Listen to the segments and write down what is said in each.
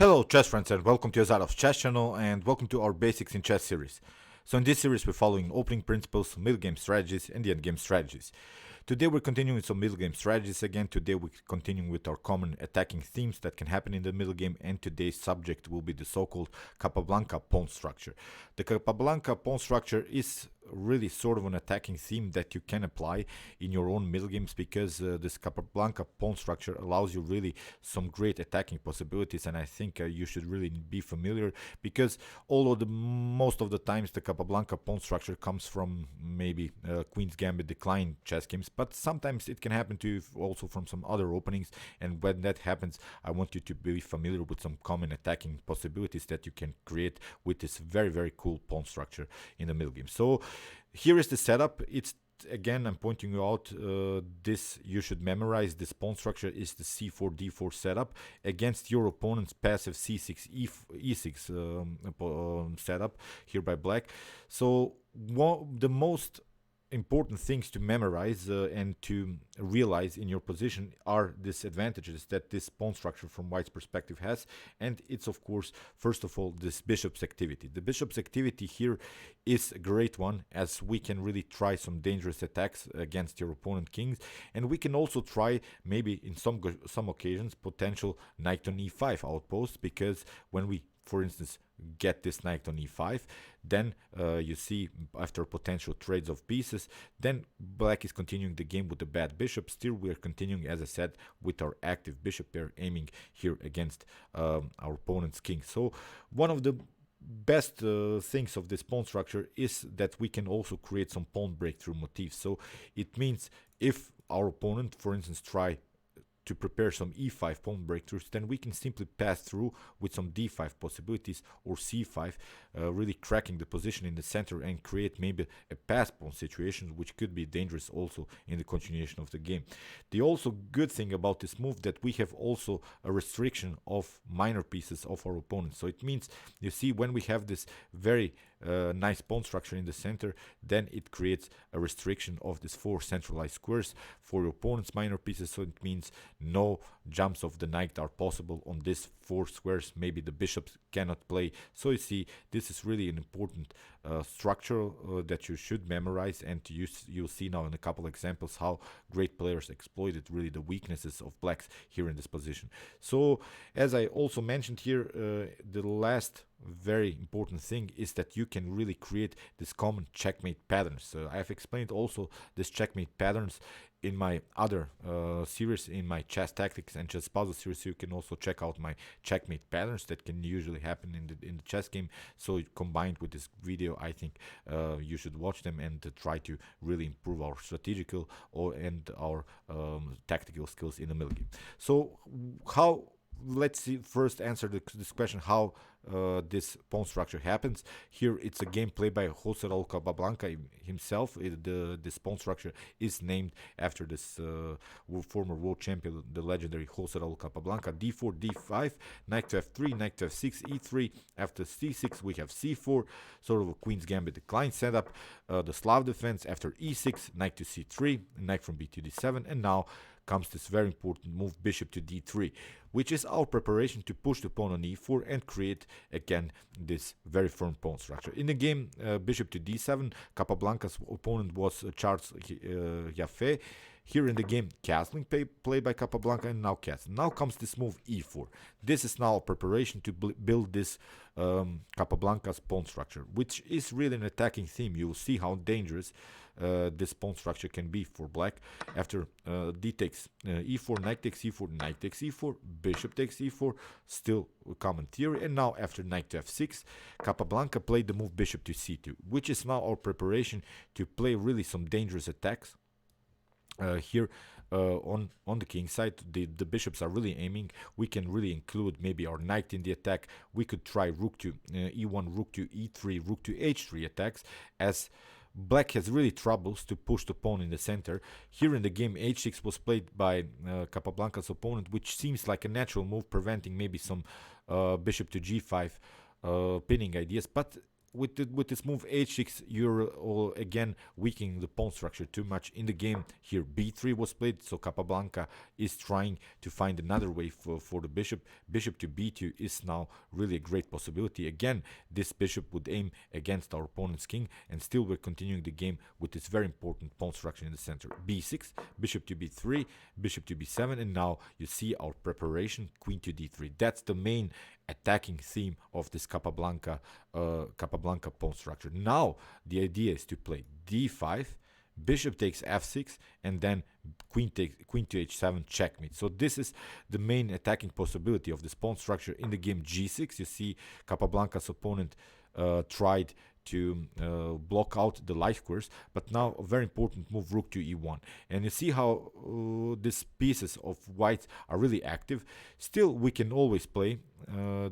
Hello chess friends and welcome to Azarov's chess channel and welcome to our basics in chess series. So in this series we're following opening principles, middle game strategies and the end game strategies. Today we're continuing with some middle game strategies again. Today we're continuing with our common attacking themes that can happen in the middle game, and today's subject will be the so-called Capablanca pawn structure. The Capablanca pawn structure is really sort of an attacking theme that you can apply in your own middle games because this Capablanca pawn structure allows you really some great attacking possibilities, and I think you should really be familiar because although most of the times the Capablanca pawn structure comes from maybe Queen's Gambit decline chess games, but sometimes it can happen to you also from some other openings, and when that happens I want you to be familiar with some common attacking possibilities that you can create with this very cool pawn structure in the middle game. So here is the setup. It's again, I'm pointing you out this you should memorize. This pawn structure is the c4 d4 setup against your opponent's passive c6 e6 setup here by black. So the most important things to memorize and to realize in your position are disadvantages that this pawn structure from white's perspective has, and it's of course first of all this bishop's activity. The bishop's activity here is a great one, as we can really try some dangerous attacks against your opponent kings, and we can also try maybe in some occasions potential knight on e5 outposts, because when we for instance get this knight on e5, then you see after potential trades of pieces, then black is continuing the game with the bad bishop. Still we are continuing, as I said, with our active bishop pair, aiming here against our opponent's king. So one of the best things of this pawn structure is that we can also create some pawn breakthrough motifs. So it means if our opponent for instance try to prepare some e5 pawn breakthroughs, then we can simply pass through with some d5 possibilities or c5, really cracking the position in the center and create maybe a pass pawn situation, which could be dangerous also in the continuation of the game. The also good thing about this move that we have also a restriction of minor pieces of our opponent. So it means, you see, when we have this very nice pawn structure in the center, then it creates a restriction of these four centralized squares for your opponent's minor pieces. So it means no jumps of the knight are possible on these four squares. Maybe the bishops cannot play. So you see, this is really an important structure that you should memorize, and you'll see now in a couple examples how great players exploited really the weaknesses of blacks here in this position. So as I also mentioned here, the last very important thing is that you can really create this common checkmate patterns. I have explained also this checkmate patterns in my other series, in my chess tactics and chess puzzle series. So you can also check out my checkmate patterns that can usually happen in the chess game. So combined with this video, I think you should watch them and try to really improve our strategical and our tactical skills in the middle game. So how, let's see, first answer this question, how this pawn structure happens. Here it's a game played by Jose Raul Capablanca himself. This pawn structure is named after this former world champion, the legendary Jose Raul Capablanca. d4, d5, knight to f3, knight to f6, e3. After c6 we have c4, sort of a Queen's Gambit decline setup. The Slav defense after e6, knight to c3, knight from b to d7, and now comes this very important move, bishop to d3, which is our preparation to push the pawn on e4 and create again this very firm pawn structure. In the game bishop to d7, Capablanca's opponent was Charles Jaffe. Here in the game, castling played by Capablanca, and now castle. Now comes this move e4. This is now a preparation to build this Capablanca's pawn structure, which is really an attacking theme. You will see how dangerous this pawn structure can be for black. After d takes e4, knight takes e4, knight takes e4, bishop takes e4, still a common theory. And now after knight to f6, Capablanca played the move bishop to c2, which is now our preparation to play really some dangerous attacks. Here on the king side, the bishops are really aiming. We can really include maybe our knight in the attack. We could try rook to e1, rook to e3, rook to h3 attacks, as black has really troubles to push the pawn in the center. Here in the game, h6 was played by Capablanca's opponent, which seems like a natural move, preventing maybe some bishop to g5 pinning ideas, but with this move h6, you're again weakening the pawn structure too much in the game. Here b3 was played, so Capablanca is trying to find another way for the bishop. Bishop to b2 is now really a great possibility. Again, this bishop would aim against our opponent's king, and still we're continuing the game with this very important pawn structure in the center. b6, bishop to b3, bishop to b7, and now you see our preparation, queen to d3. That's the main attacking theme of this Capablanca pawn structure. Now the idea is to play d5, bishop takes f6, and then queen to h7, checkmate. So this is the main attacking possibility of this pawn structure. In the game g6, you see Capablanca's opponent tried to block out the life course, but now a very important move, rook to e1, and you see how these pieces of white are really active. Still, we can always play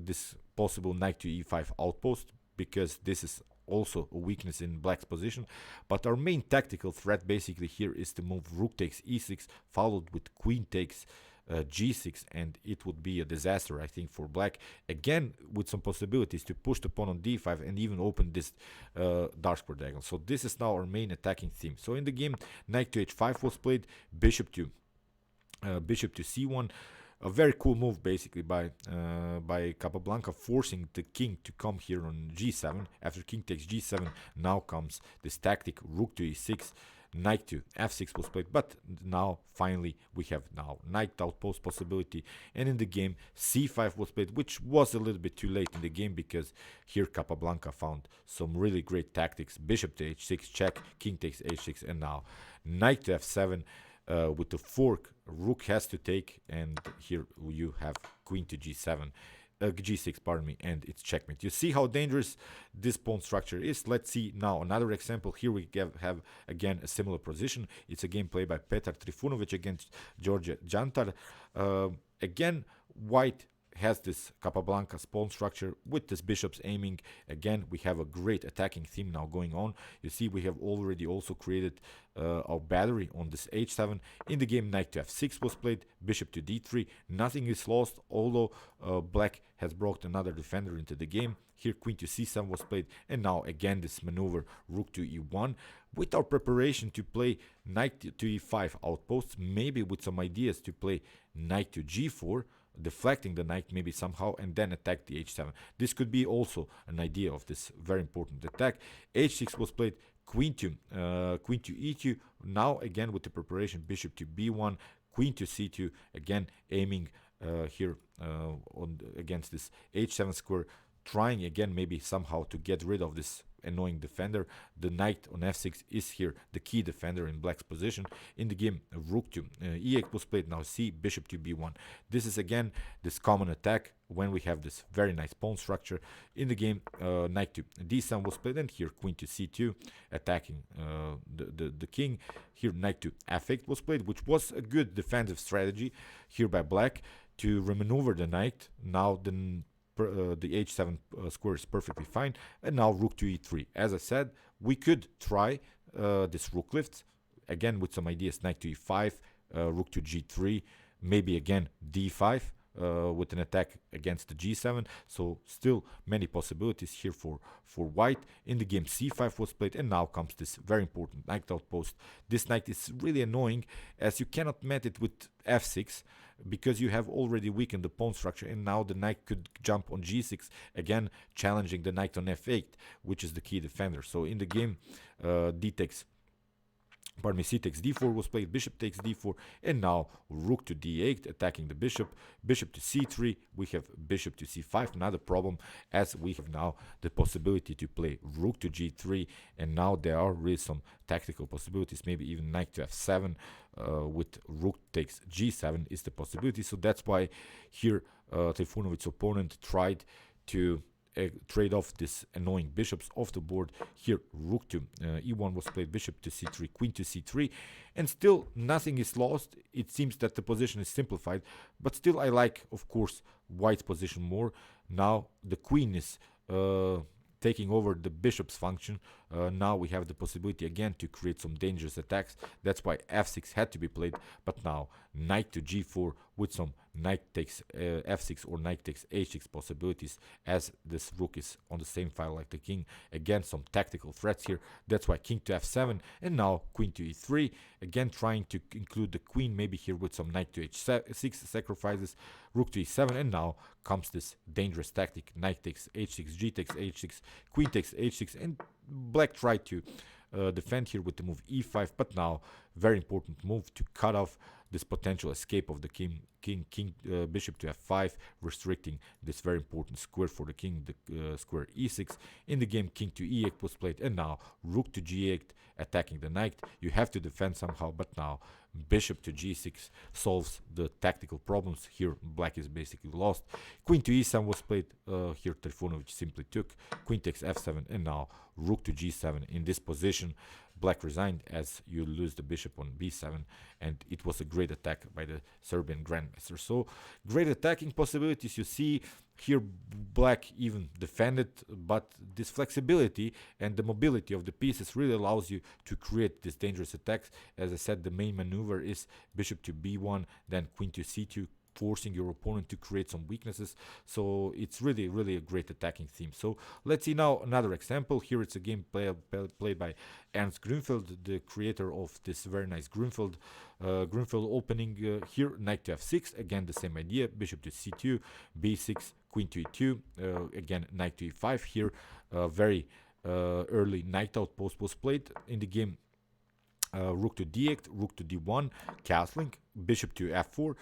this possible knight to e5 outpost, because this is also a weakness in black's position. But our main tactical threat basically here is to move rook takes e6, followed with queen takes g6, and it would be a disaster, I think, for black, again with some possibilities to push the pawn on d5 and even open this dark square diagonal. So this is now our main attacking theme. So in the game, knight to h5 was played, bishop to c1. A very cool move basically by Capablanca, forcing the king to come here on g7. After king takes g7, now comes this tactic, rook to e6, knight to f6 was played, but now finally we have now knight outpost possibility. And in the game, c5 was played, which was a little bit too late in the game, because here Capablanca found some really great tactics. Bishop to h6 check, king takes h6, and now knight to f7 with the fork. Rook has to take, and here you have queen to g7, g6, pardon me, and it's checkmate. You see how dangerous this pawn structure is. Let's see now another example. Here we have again a similar position. It's a game played by Petar Trifunovic against George Jantar. Again, white has this Capablanca's pawn structure with this bishops aiming. Again, we have a great attacking theme now going on. You see, we have already also created our battery on this h7. In the game, knight to f6 was played, bishop to d3. Nothing is lost, although black has brought another defender into the game. Here, queen to c7 was played, and now again this maneuver, rook to e1. With our preparation to play knight to e5 outposts, maybe with some ideas to play knight to g4, deflecting the knight maybe somehow, and then attack the h7. This could be also an idea of this very important attack. h6 was played, queen to e2. Now again with the preparation, bishop to b1, queen to c2, again aiming here against this h7 square, trying again maybe somehow to get rid of this annoying defender. The knight on f6 is here the key defender in black's position. In the game, rook to e8 was played. Now see, bishop to b1. This is again this common attack when we have this very nice pawn structure. In the game, knight to d7 was played, and here queen to c2, attacking the king. Here knight to f8 was played, which was a good defensive strategy here by black to remaneuver the knight. Now the h7 square is perfectly fine, and now rook to e3. As I said, we could try this rook lift again with some ideas, knight to e5, rook to g3, maybe again d5 with an attack against the g7. So still many possibilities here for white. In the game, c5 was played, and now comes this very important knight outpost. This knight is really annoying, as you cannot mat it with f6 because you have already weakened the pawn structure, and now the knight could jump on g6, again challenging the knight on f8, which is the key defender. So in the game, c takes d4 was played, bishop takes d4, and now rook to d8, attacking the bishop. Bishop to c3, we have bishop to c5, another problem, as we have now the possibility to play rook to g3, and now there are really some tactical possibilities, maybe even knight to f7 with rook takes g7 is the possibility. So that's why here Trifunovic's opponent tried to trade off this annoying bishops off the board. Here rook to e1 was played, bishop to c3, queen to c3, and still nothing is lost. It seems that the position is simplified, but still I like, of course, white's position more. Now the queen is taking over the bishop's function. Now we have the possibility again to create some dangerous attacks. That's why f6 had to be played, but now knight to g4 with some knight takes f6 or knight takes h6 possibilities, as this rook is on the same file like the king. Again, some tactical threats here. That's why king to f7, and now queen to e3. Again, trying to include the queen, maybe here with some knight to h6 sacrifices, rook to e7, and now comes this dangerous tactic: knight takes h6, g takes h6, queen takes h6, and black tried to defend here with the move e5, but now very important move to cut off this potential escape of the king, bishop to f5, restricting this very important square for the king, the square e6. In the game, king to e8 was played, and now rook to g8, attacking the knight. You have to defend somehow, but now bishop to g6 solves the tactical problems. Here, black is basically lost. Queen to e7 was played. Here, Trifunovic simply took. Queen takes f7, and now rook to g7. In this position, black resigned, as you lose the bishop on b7, and it was a great attack by the Serbian grandmaster. So great attacking possibilities. You see here black even defended, but this flexibility and the mobility of the pieces really allows you to create these dangerous attacks. As I said, the main maneuver is bishop to b1, then queen to c2, forcing your opponent to create some weaknesses. So it's really a great attacking theme. So let's see now another example. Here it's a game played by Ernst Grünfeld, the creator of this very nice Grünfeld opening. Here knight to f6, again the same idea, bishop to c2, b6, queen to e2, again knight to e5. Here very early knight outpost was played in the game. Rook to d8, rook to d1, castling, bishop to f4.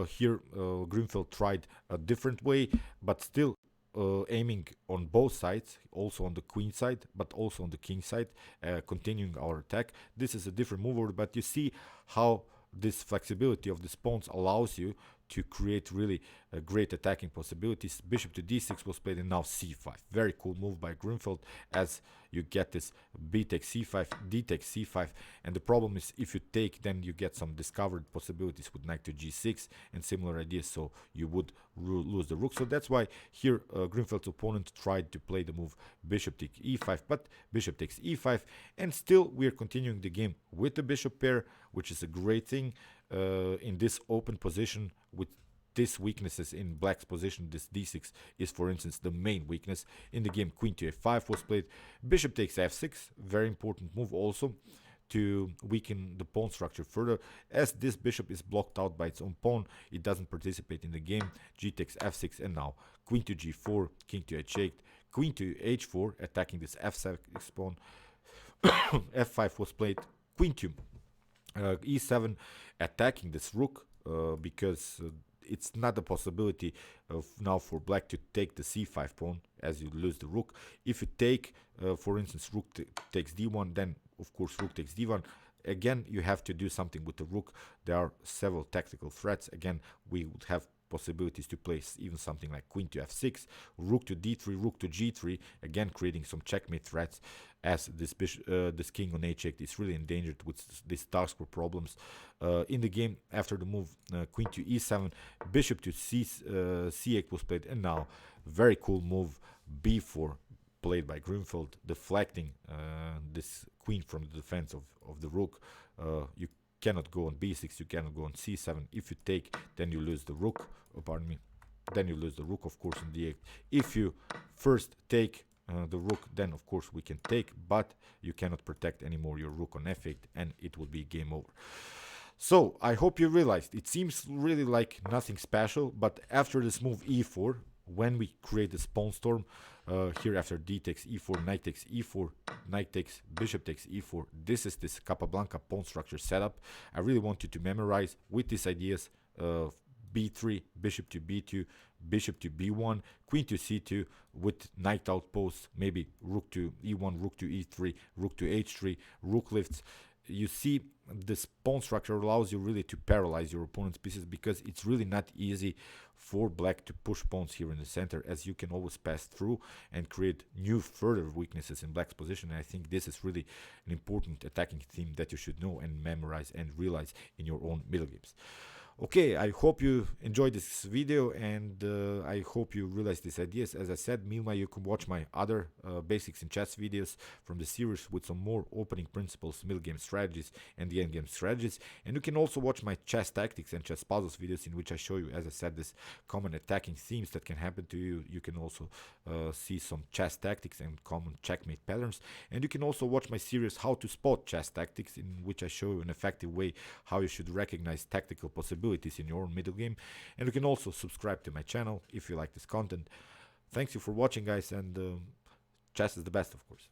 Here Grünfeld tried a different way, but still aiming on both sides, also on the queen side, but also on the king side, continuing our attack. This is a different mover, but you see how this flexibility of the pawns allows you to create really great attacking possibilities. Bishop to d6 was played, and now c5. Very cool move by Grünfeld, as you get this b takes c5, d takes c5, and the problem is if you take, then you get some discovered possibilities with knight to g6 and similar ideas, so you would lose the rook. So that's why here Grünfeld's opponent tried to play the move bishop takes e5, but bishop takes e5, and still we're continuing the game with the bishop pair, which is a great thing in this open position with these weaknesses in black's position. This d6 is, for instance, the main weakness in the game. Queen to f5 was played, bishop takes f6, very important move also to weaken the pawn structure further, as this bishop is blocked out by its own pawn. It doesn't participate in the game. G takes f6, and now queen to g4, king to h8, queen to h4, attacking this f6 pawn. f5 was played, queen to e7, attacking this rook, because it's not a possibility of now for black to take the c5 pawn, as you lose the rook. If you take, for instance, rook takes d1, then of course rook takes d1. Again, you have to do something with the rook. There are several tactical threats. Again, we would have possibilities to place even something like queen to f6, rook to d3, rook to g3, again creating some checkmate threats, as this this king on h8 is really endangered with these dark square problems. In the game, after the move queen to e7, bishop to c8 was played, and now very cool move b4 played by Grünfeld, deflecting this queen from the defense of the rook. You cannot go on b6, you cannot go on c7. If you take, then you lose the rook. Pardon me. Then you lose the rook, of course, on d8. If you first take the rook, then of course we can take, but you cannot protect anymore your rook on f8, and it will be game over. So I hope you realized it seems really like nothing special, but after this move e4, when we create this pawn storm, here after d takes e4, knight takes e4, knight takes, bishop takes e4, this is this Capablanca pawn structure setup. I really want you to memorize with these ideas: b3, bishop to b2, bishop to b1, queen to c2 with knight outposts, maybe rook to e1, rook to e3, rook to h3, rook lifts. You see, this pawn structure allows you really to paralyze your opponent's pieces, because it's really not easy for black to push pawns here in the center, as you can always pass through and create new further weaknesses in black's position. And I think this is really an important attacking theme that you should know and memorize and realize in your own middle games. Okay, I hope you enjoyed this video, and I hope you realize these ideas. As I said, meanwhile, you can watch my other basics in chess videos from the series with some more opening principles, middle game strategies, and the end game strategies. And you can also watch my chess tactics and chess puzzles videos, in which I show you, as I said, this common attacking themes that can happen to you. You can also see some chess tactics and common checkmate patterns. And you can also watch my series How to Spot Chess Tactics, in which I show you an effective way how you should recognize tactical possibilities in your own middle game. And you can also subscribe to my channel if you like this content. Thanks you for watching, guys, and chess is the best, of course.